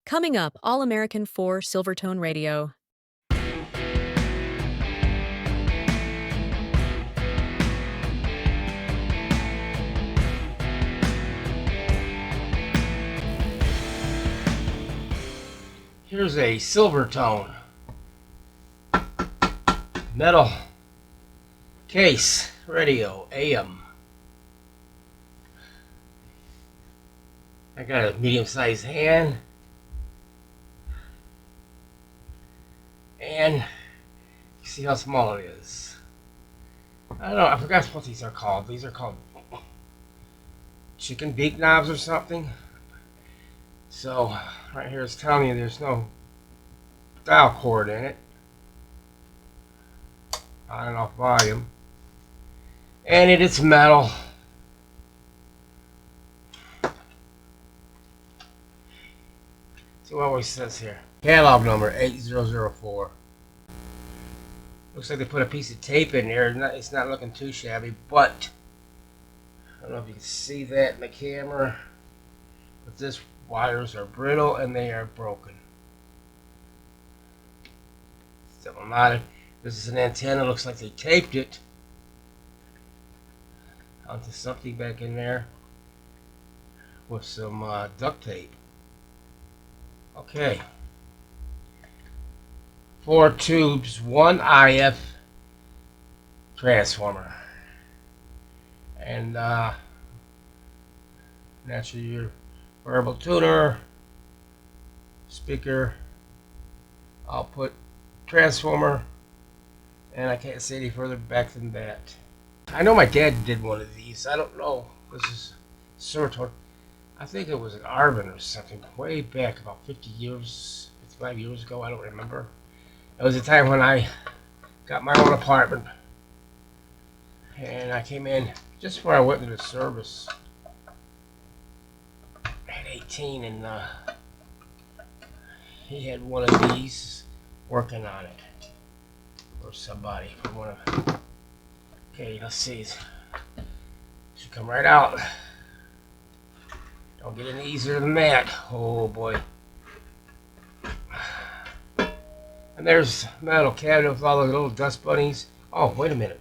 Coming up, All American 4 Silvertone Radio. Here's a Silvertone metal case radio AM. I got a medium-sized hand, and you see how small it is. I don't know, I forgot what these are called. These are called chicken beak knobs or something. So right here it's telling you there's no dial cord in it. On and off volume. And it is metal. See what always says here. Catalog number 8004. Looks like they put a piece of tape in there. It's not looking too shabby, but I don't know if you can see that in the camera, but these wires are brittle and they are broken. Still knotted. This is an antenna. Looks like they taped it onto something back in there with some duct tape. Okay. 4 tubes, 1 IF transformer, and naturally your variable tuner, speaker, output transformer, and I can't say any further back than that. I know my dad did one of these. I don't know. This is Silvertone. I think it was an Arvin or something way back about 50 years, 55 years ago. I don't remember. It was a time when I got my own apartment, and I came in just before I went into service at 18, and he had one of these working on it for somebody. For one of. Okay, let's see. Should come right out. Don't get any easier than that. Oh boy. And there's metal cabinet with all the little dust bunnies. Oh, wait a minute.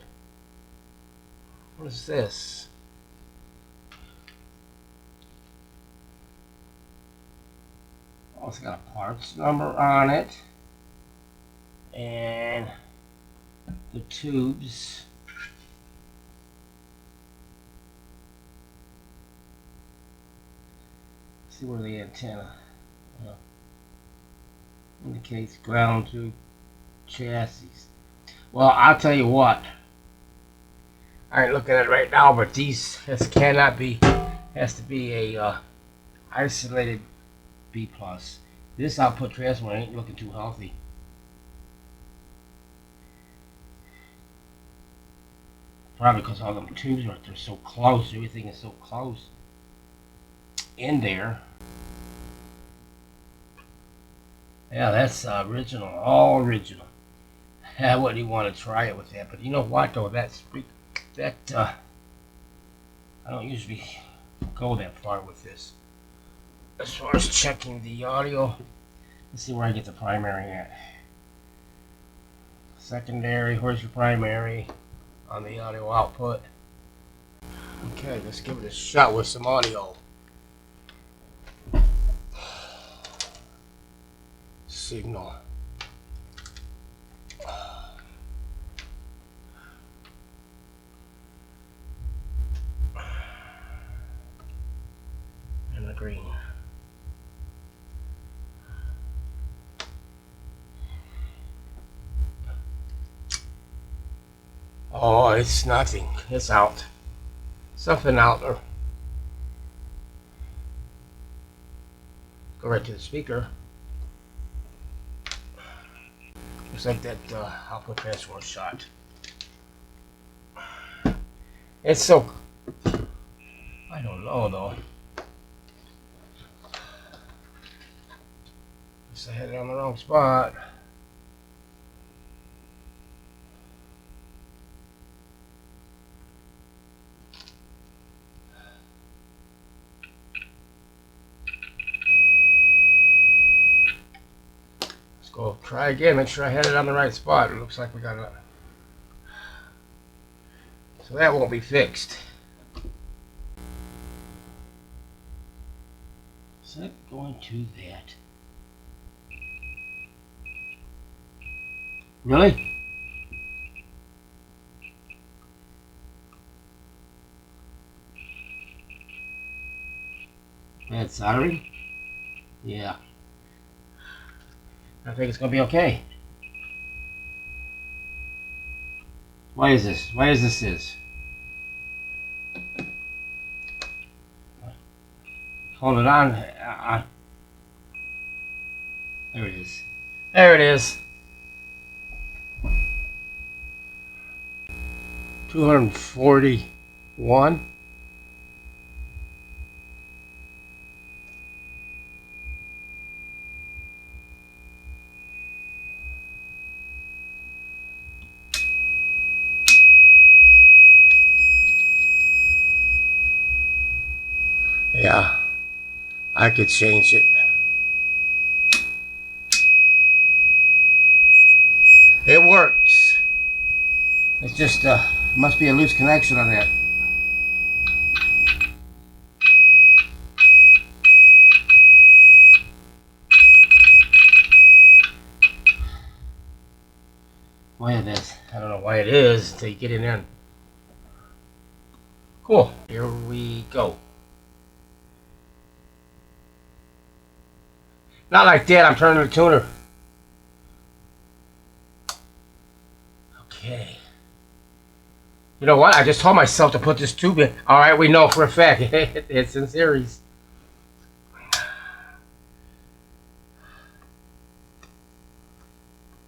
What is this? Oh, it's got a parts number on it. And the tubes. See where the antenna indicates ground to chassis. Well, I'll tell you what. I ain't looking at it right now, but this cannot be. Has to be a isolated B plus. This output transformer ain't looking too healthy. Probably because all them tubes are they're so close. Everything is so close in there. Yeah, that's original, all original. I wouldn't even want to try it with that, but you know what though, I don't usually go that far with this. As far as checking the audio, let's see where I get the primary at. Secondary, where's your primary on the audio output? Okay, let's give it a shot with some audio. Signal. And the green. Oh, it's nothing. It's out. Something out there. Go right to the speaker. Looks like that output transformer shot. It's so. I don't know though. Guess I had it on the wrong spot. go try again. Make sure I had it on the right spot. It looks like we got it. So that won't be fixed. Is that going to that? Really? Bad soldering? Yeah. I think it's going to be okay. Why is this? Why is this? Hold it on. There it is. There it is. 241. Yeah, I could change it. It works. It's just must be a loose connection on that. Why it is? I don't know why it is until you get in there. Cool. Here we go. Not like that. I'm turning the tuner. Okay. You know what? I just told myself to put this tube in. All right, we know for a fact it's in series.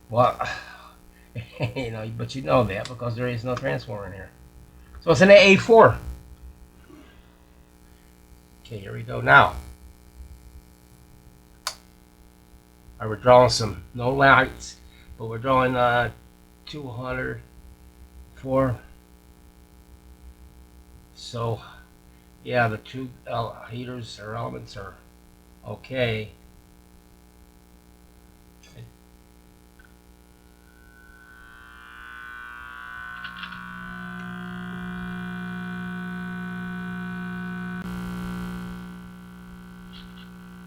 Well, you know, but you know that because there is no transformer in here. So it's an A4. Okay, here we go now. We're drawing some, no lights, but we're drawing 204. So, yeah, the two heaters or elements are okay.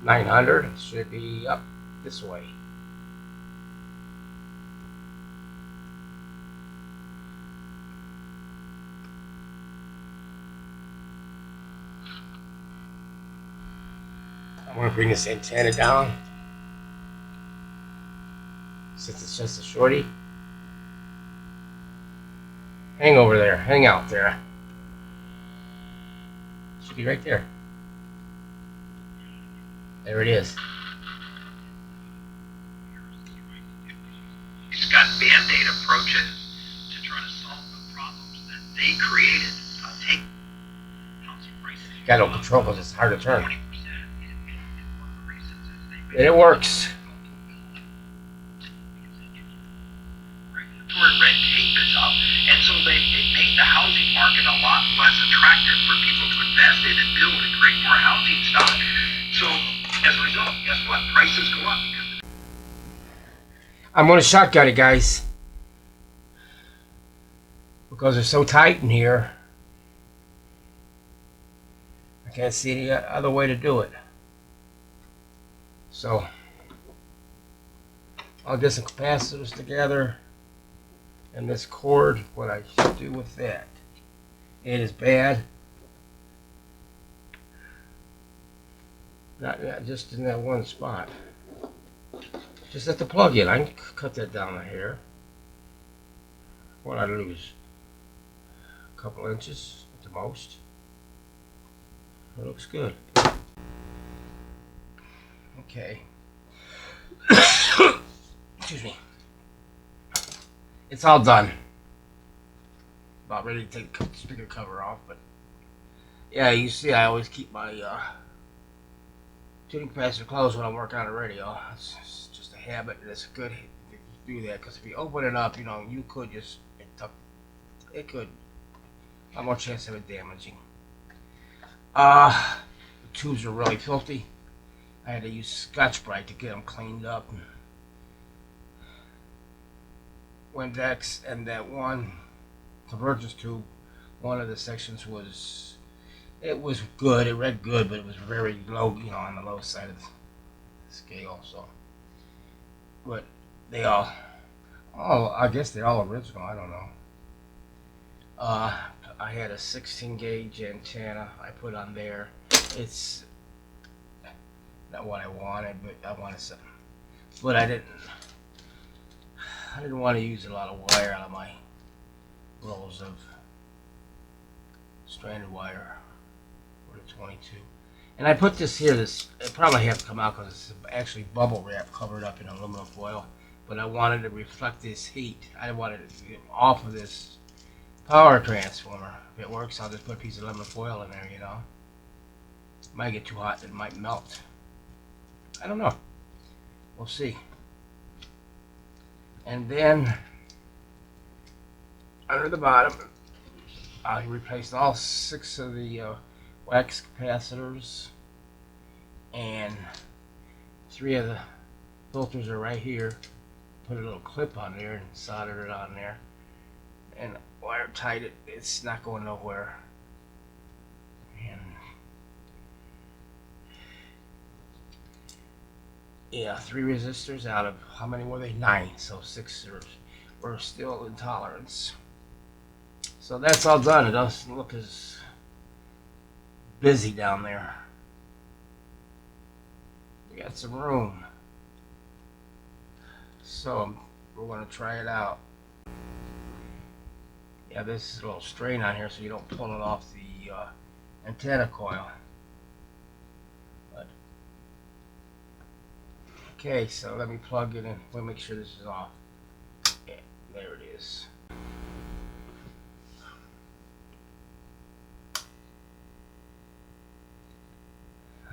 900 should be up this way. I'm going to bring this antenna down since it's just a shorty. Hang over there. Hang out there. Should be right there. There it is. He's got band-aid approaches to try to solve the problems that they created. Take housing prices. Got no control because it's hard to turn. 20% And it works. Regulatory red tape is up, and so they make the housing market a lot less attractive for people to invest in and build and create more housing stock. So as a result, guess what? Prices go up because I'm going to shotgun it, guys, because it's so tight in here. I can't see any other way to do it. So I'll get some capacitors together and this cord, what I should do with that. It is bad. Not just in that one spot. Just at the plug-in. I can cut that down a hair. What I lose? A couple inches at the most. It looks good. Okay. Excuse me. It's all done. About ready to take the speaker cover off, but yeah, you see, I always keep my tuning capacitor closed when I'm working on the radio. It's just a habit, and it's good to do that because if you open it up, you know, you could just it could have more chance of it damaging. The tubes are really filthy. I had to use Scotch-Brite to get them cleaned up. Windex, and that one convergence tube, one of the sections was, it was good. It read good, but it was very low, on the low side of the scale. So, but they I guess they're all original. I don't know. I had a 16 gauge antenna I put on there. It's not what I wanted, but I wanted something. But I didn't want to use a lot of wire out of my rolls of stranded wire for the 22. And I put this here. It probably has to come out because it's actually bubble wrap covered up in aluminum foil. But I wanted to reflect this heat. I wanted it to get off of this power transformer. If it works, I'll just put a piece of aluminum foil in there. It might get too hot and it might melt. I don't know. We'll see. And then under the bottom, I replaced all 6 of the wax capacitors, and 3 of the filters are right here. Put a little clip on there and soldered it on there, and wire tied it. It's not going nowhere. And yeah, 3 resistors out of how many were they? 9. So 6 were still in tolerance. So that's all done. It doesn't look as busy down there. We got some room. So we're going to try it out. Yeah, this is a little strain on here so you don't pull it off the antenna coil. But, okay, so let me plug it in. We'll make sure this is off. Yeah, there it is.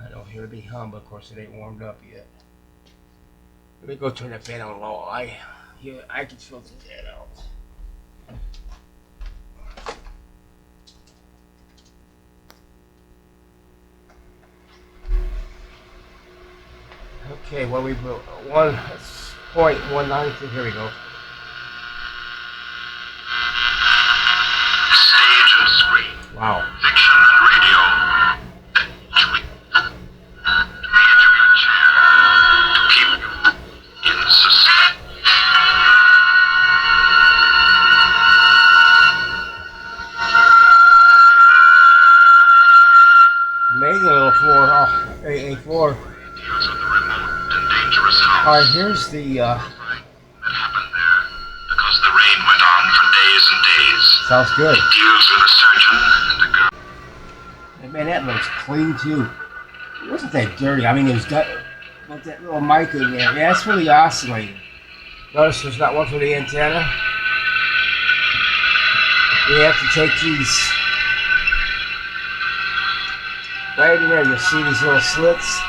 I don't hear the hum, but of course it ain't warmed up yet. Let me go turn that fan on low. I can filter that out. Okay, well we built 1.192. Here we go. Stage and screen. Wow. Fiction and radio. The interview chair. To keep you in suspense. Amazing little floor. Oh, AA floor. Deals with the remote and dangerous house. Alright, here's the That happened there because the rain went on for days and days. sounds good. It deals with a surgeon and a girl. And man, that looks clean too. It wasn't that dirty. I mean, it was got with that little mic in there. Yeah, that's for the oscillator. Notice there's not one for the antenna. You have to take these right in there. You'll see these little slits.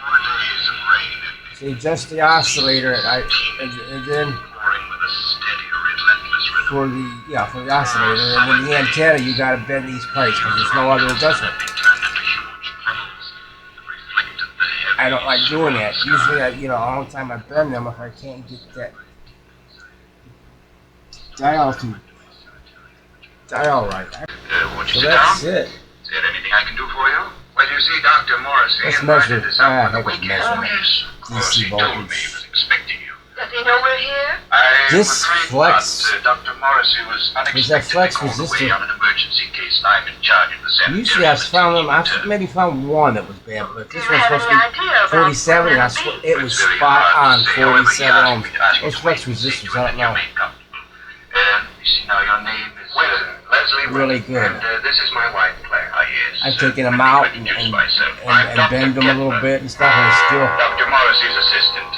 4 days of rain So you adjust the oscillator, and then pouring with a steady, relentless rhythm. for the oscillator, and then the antenna, you got to bend these pipes because there's no other adjustment. They turned into huge panels that reflected the heavy. I don't like doing that. Usually, all the time I bend them if I can't get that dial right. Won't you So sit that's down? it. Is there anything I can do for you? Well, you see, Dr. Morrissey Let's invited measure. us out for the I can weekend. measure. Oh, yes. Of course, DC he told me voltage. he was expecting you. Does he know we're here? This I'm afraid flex- not. Dr. Morrissey was unexpectedly flex called away resistor. on an emergency case, and I'm in charge of the sanitary. Usually I've found them. I've maybe found one that was bad, but Do this you one's have supposed any to be idea about 47, and I when swear it'll be? it was spot on 47 ohms. Those flex resistors, I don't know. You see now, your name is Leslie. Really good. And this is my wife, Claire. Yes. I've taken them out and bend them a little bit and stuff, and it's still. Dr. Morrissey's assistant.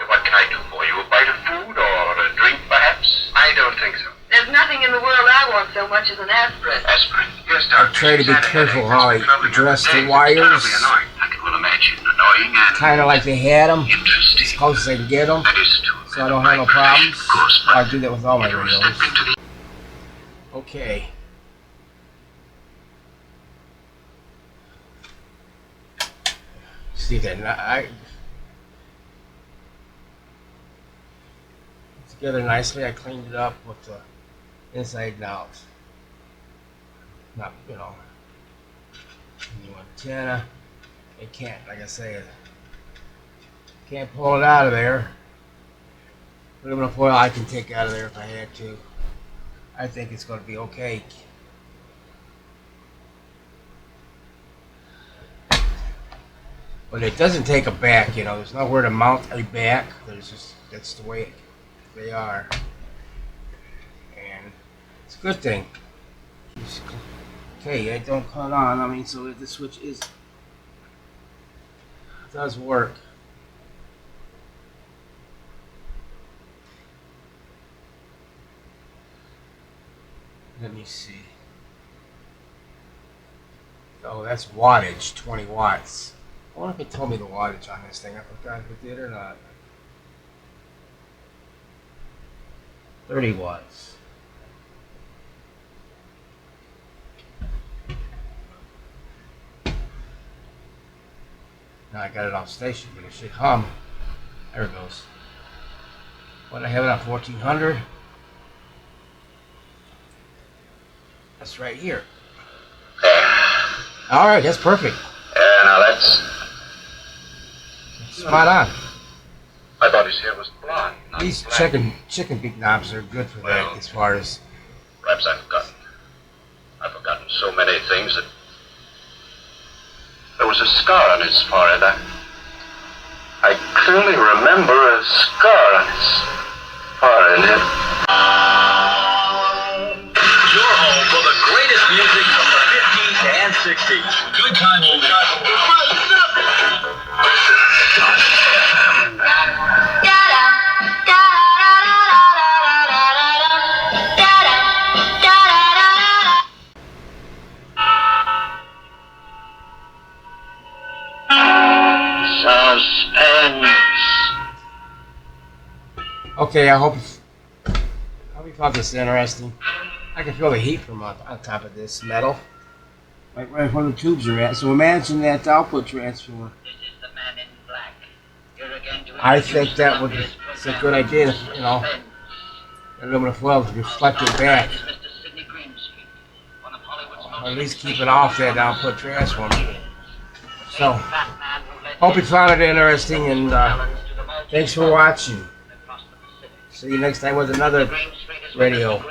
What can I do for you? A bite of food or a drink, perhaps? I don't think so. There's nothing in the world I want so much as an aspirin. Aspirin? Yes, I doctor. try to be careful how I dress the wires. I can well imagine. Annoying and Kind of like they had them, interesting. as close as I can get them, That is to so I don't have no problems. Of course, but I do that with all my you radios. step into the Okay. See that? Let's together nicely. I cleaned it up with the inside and out. Not, new antenna. It can't, like I say, can't pull it out of there. Aluminum foil I can take out of there if I had to. I think it's going to be okay. But it doesn't take a back, there's nowhere to mount a back. That's the way they are. And it's a good thing. Okay, it don't cut on. So the switch does work. Let me see. Oh, that's wattage, 20 watts. I wonder if it told me the wattage on this thing. I forgot if it did or not. 30 watts. Now I got it off station, but it should hum. There it goes. What, I have it on 1400? That's right here. Alright, that's perfect. Now that's... Spot on. I thought his hair was blonde. Not These black. chicken beak knobs are good for that as far as... Perhaps I've forgotten. I've forgotten so many things that... There was a scar on his forehead. I clearly remember a scar on his forehead. Your home for the greatest music from the 50s and 60s. Good time, old guy. Suspense. Okay, I hope you found this interesting. I can feel the heat from on top of this metal. Like right where the tubes are at. So imagine that output transformer. This is the man in black. You're again to I think that would be a good idea, aluminum foil to reflect it back. Or at least keep it off that output transformer. So, hope you found it interesting, and thanks for watching. See you next time with another radio.